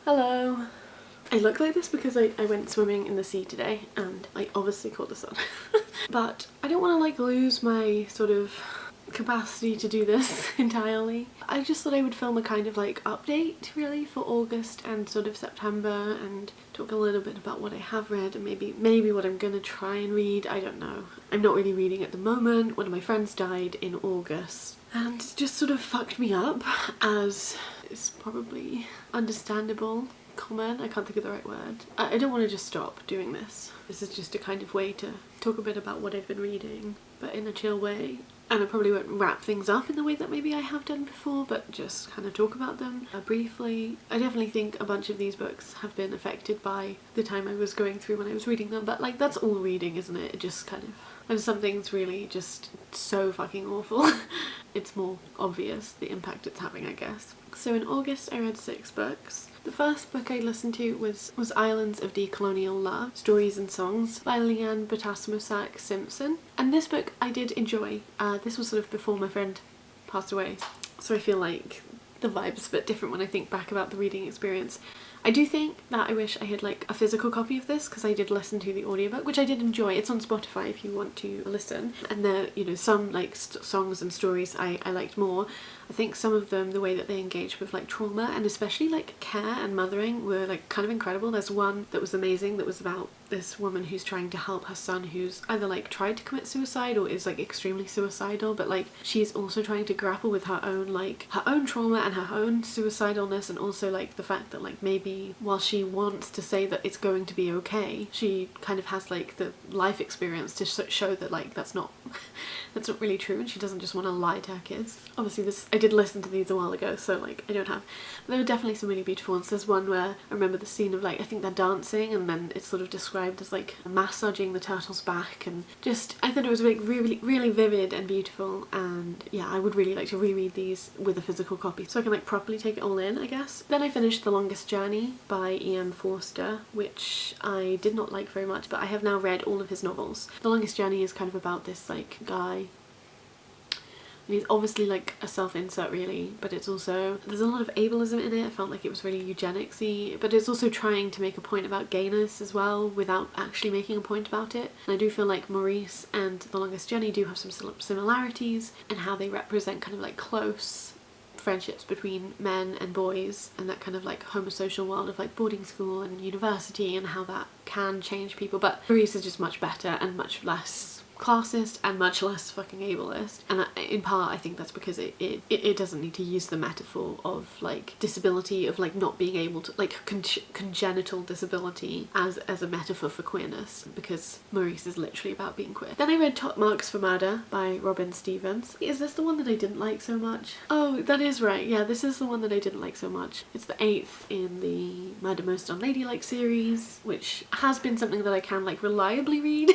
Hello. I look like this because I went swimming in the sea today and I obviously caught the sun. But I don't want to like lose my sort of capacity to do this entirely. I just thought I would film a kind of like update really for August and sort of September and talk a little bit about what I have read and maybe what I'm gonna try and read. I don't know. I'm not really reading at the moment. One of my friends died in August and it just sort of fucked me up, as is probably understandable. Common, I can't think of the right word. I don't want to just stop doing this. This is just a kind of way to talk a bit about what I've been reading, but in a chill way. And I probably won't wrap things up in the way that maybe I have done before, but just kind of talk about them briefly. I definitely think a bunch of these books have been affected by the time I was going through when I was reading them, but like that's all reading, isn't it? It just kind of, when something's really just so fucking awful, it's more obvious the impact it's having, I guess. So in August I read 6 books. The first book I listened to was Islands of Decolonial Love, Stories and Songs by Leanne Batasmosak Simpson. And this book I did enjoy. This was sort of before my friend passed away, so I feel like the vibe's a bit different when I think back about the reading experience. I do think that I wish I had like a physical copy of this, because I did listen to the audiobook, which I did enjoy. It's on Spotify if you want to listen. And there, you know, some like songs and stories I liked more. I think some of them, the way that they engage with like trauma and especially like care and mothering, were like kind of incredible. There's one that was amazing that was about this woman who's trying to help her son who's either like tried to commit suicide or is like extremely suicidal, but like she's also trying to grapple with her own trauma and her own suicidalness, and also like the fact that like maybe while she wants to say that it's going to be okay, she kind of has like the life experience to show that like that's not that's not really true, and she doesn't just want to lie to her kids. Obviously I did listen to these a while ago, so like I don't have, there were definitely some really beautiful ones. There's one where I remember the scene of like, I think they're dancing and then it's sort of described as like massaging the turtle's back, and just I thought it was like really vivid and beautiful. And yeah, I would really like to reread these with a physical copy so I can like properly take it all in, I guess. Then I finished The Longest Journey by E.M. Forster, which I did not like very much, but I have now read all of his novels. The Longest Journey is kind of about this like guy, and he's obviously like a self-insert really, but it's also, there's a lot of ableism in it. I felt like it was really eugenics-y, but it's also trying to make a point about gayness as well without actually making a point about it. And I do feel like Maurice and The Longest Journey do have some similarities in how they represent kind of like close friendships between men and boys, and that kind of like homosocial world of like boarding school and university and how that can change people. But Maurice is just much better and much less classist and much less fucking ableist, and in part I think that's because it doesn't need to use the metaphor of like disability, of like not being able to like congenital disability as a metaphor for queerness, because Maurice is literally about being queer. Then I read Top Marks for Murder by Robin Stevens. Is this the one that I didn't like so much? Oh, that is right, yeah, this is the one that I didn't like so much. It's the 8th in the Murder Most Unladylike series, which has been something that I can like reliably read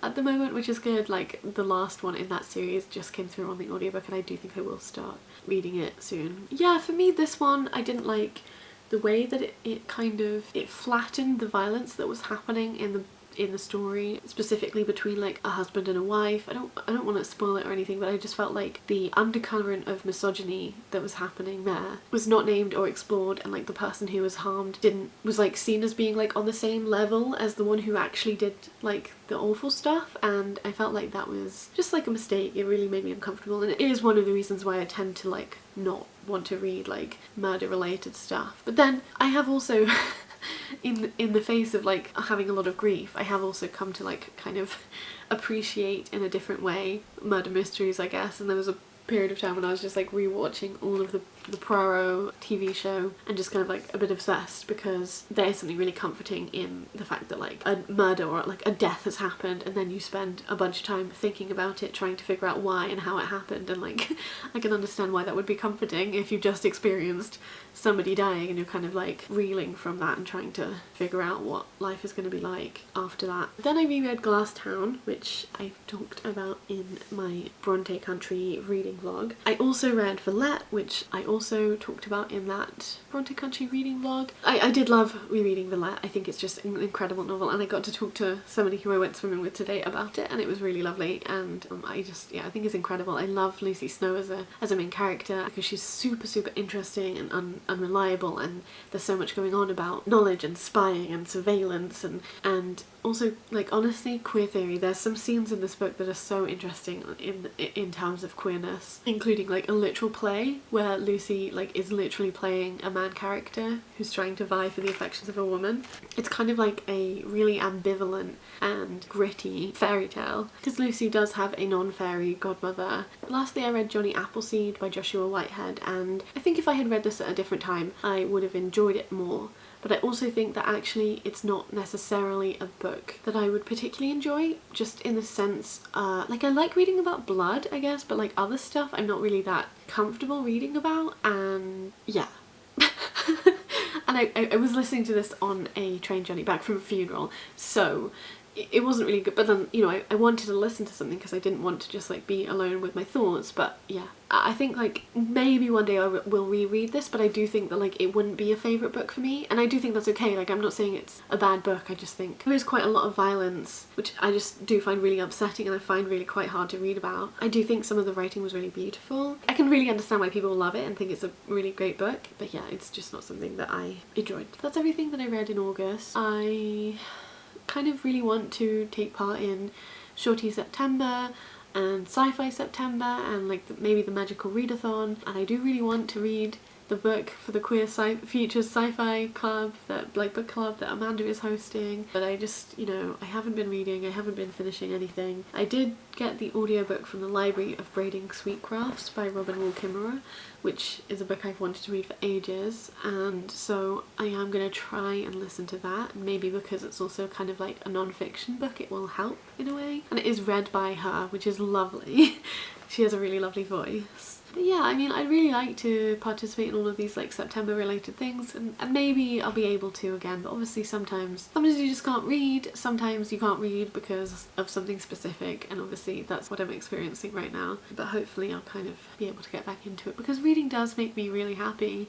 at the moment, which is good. Like the last one in that series just came through on the audiobook, and I do think I will start reading it soon. Yeah, for me this one, I didn't like the way that it flattened the violence that was happening in the story, specifically between like a husband and a wife. I don't want to spoil it or anything, but I just felt like the undercurrent of misogyny that was happening there was not named or explored, and like the person who was harmed was like seen as being like on the same level as the one who actually did like the awful stuff, and I felt like that was just like a mistake. It really made me uncomfortable, and it is one of the reasons why I tend to like not want to read like murder related stuff. But then I have also in the face of like having a lot of grief, I have also come to like kind of appreciate in a different way murder mysteries, I guess. And there was a period of time when I was just like rewatching all of the Poirot TV show and just kind of like a bit obsessed, because there is something really comforting in the fact that like a murder or like a death has happened, and then you spend a bunch of time thinking about it, trying to figure out why and how it happened, and like I can understand why that would be comforting if you've just experienced somebody dying and you're kind of like reeling from that and trying to figure out what life is going to be like after that. Then I reread Glass Town, which I talked about in my Bronte Country reading vlog. I also read Valette, which I also talked about in that Bronte Country reading vlog. I did love rereading Valette. I think it's just an incredible novel, and I got to talk to somebody who I went swimming with today about it, and it was really lovely. And I think it's incredible. I love Lucy Snow as a main character because she's super interesting and unreliable, and there's so much going on about knowledge and spying and surveillance and also, like, honestly, queer theory. There's some scenes in this book that are so interesting in terms of queerness, including like a literal play where Lucy like is literally playing a man character who's trying to vie for the affections of a woman. It's kind of like a really ambivalent and gritty fairy tale because Lucy does have a non-fairy godmother. Lastly, I read Johnny Appleseed by Joshua Whitehead, and I think if I had read this at a different time I would have enjoyed it more. But I also think that actually it's not necessarily a book that I would particularly enjoy, just in the sense, like I like reading about blood, I guess, but like other stuff I'm not really that comfortable reading about, and yeah. And I was listening to this on a train journey back from a funeral, so it wasn't really good, but then, you know, I wanted to listen to something because I didn't want to just like be alone with my thoughts. But yeah, I think like maybe one day I will reread this, but I do think that like it wouldn't be a favourite book for me, and I do think that's okay. Like, I'm not saying it's a bad book, I just think there's quite a lot of violence which I just do find really upsetting and I find really quite hard to read about. I do think some of the writing was really beautiful. I can really understand why people love it and think it's a really great book, but yeah, it's just not something that I enjoyed. That's everything that I read in August. I kind of really want to take part in Shorty September and Sci-Fi September and like maybe the Magical Readathon, and I do really want to read the book for the Queer Futures Sci-Fi Club, that like book club that Amanda is hosting, but I just, you know, I haven't been reading, I haven't been finishing anything. I did get the audiobook from the library of Braiding Sweet Crafts by Robin Wall Kimmerer, which is a book I've wanted to read for ages, and so I am going to try and listen to that. Maybe because it's also kind of like a non-fiction book, it will help in a way, and it is read by her, which is lovely. She has a really lovely voice. But yeah, I mean, I'd really like to participate in all of these like September related things, and maybe I'll be able to again, but obviously sometimes you just can't read, sometimes you can't read because of something specific, and obviously that's what I'm experiencing right now. But hopefully I'll kind of be able to get back into it, because reading does make me really happy,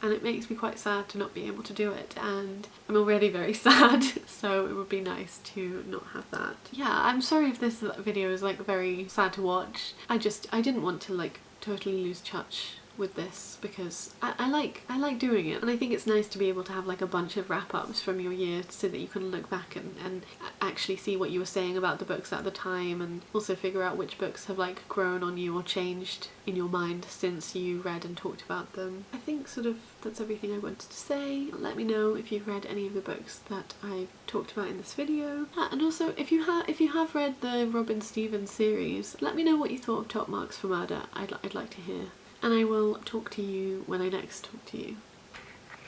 and it makes me quite sad to not be able to do it, and I'm already very sad, so it would be nice to not have that. Yeah, I'm sorry if this video is like very sad to watch. I didn't want to like totally lose touch with this because I like doing it, and I think it's nice to be able to have like a bunch of wrap-ups from your year so that you can look back and actually see what you were saying about the books at the time, and also figure out which books have like grown on you or changed in your mind since you read and talked about them. I think sort of that's everything I wanted to say. Let me know if you've read any of the books that I talked about in this video, and also if you have read the Robin Stevens series, let me know what you thought of Top Marks for Murder. I'd like to hear. And I will talk to you when I next talk to you.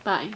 Bye.